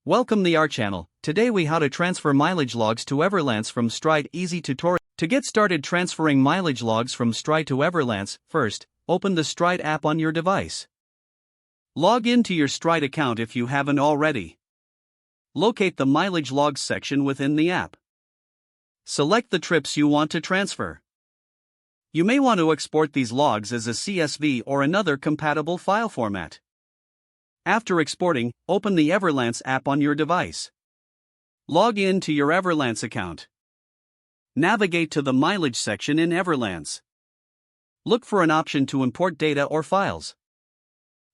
Welcome to our channel. Today we how to transfer mileage logs to Everlance from Stride easy tutorial. To get started transferring mileage logs from Stride to Everlance, first, open the Stride app on your device. Log into your Stride account if you haven't already. Locate the mileage logs section within the app. Select the trips you want to transfer. You may want to export these logs as a CSV or another compatible file format. After exporting, open the Everlance app on your device. Log in to your Everlance account. Navigate to the mileage section in Everlance. Look for an option to import data or files.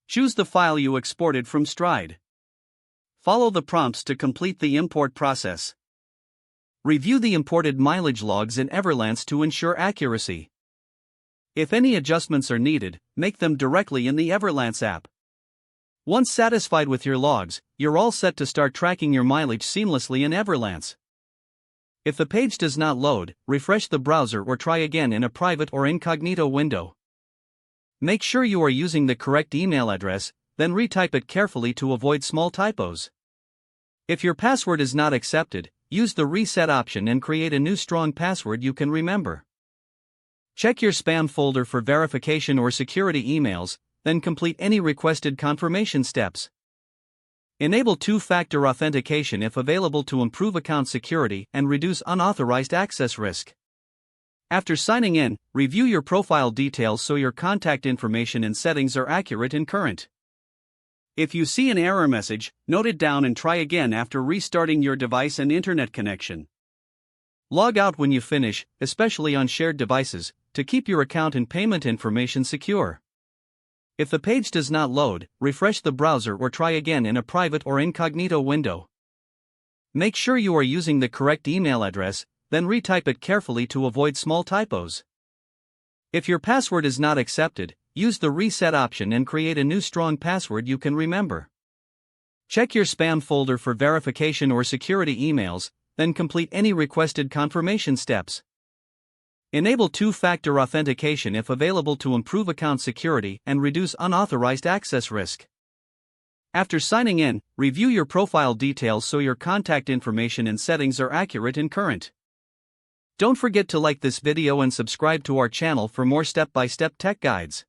Choose the file you exported from Stride. Follow the prompts to complete the import process. Review the imported mileage logs in Everlance to ensure accuracy. If any adjustments are needed, make them directly in the Everlance app. Once satisfied with your logs, you're all set to start tracking your mileage seamlessly in Everlance. If the page does not load, refresh the browser or try again in a private or incognito window. Make sure you are using the correct email address, then retype it carefully to avoid small typos. If your password is not accepted, use the reset option and create a new strong password you can remember. Check your spam folder for verification or security emails, then complete any requested confirmation steps. Enable two-factor authentication if available to improve account security and reduce unauthorized access risk. After signing in, review your profile details so your contact information and settings are accurate and current. If you see an error message, note it down and try again after restarting your device and internet connection. Log out when you finish, especially on shared devices, to keep your account and payment information secure. If the page does not load, refresh the browser or try again in a private or incognito window. Make sure you are using the correct email address, then retype it carefully to avoid small typos. If your password is not accepted, use the reset option and create a new strong password you can remember. Check your spam folder for verification or security emails, then complete any requested confirmation steps. Enable two-factor authentication if available to improve account security and reduce unauthorized access risk. After signing in, review your profile details so your contact information and settings are accurate and current. Don't forget to like this video and subscribe to our channel for more step-by-step tech guides.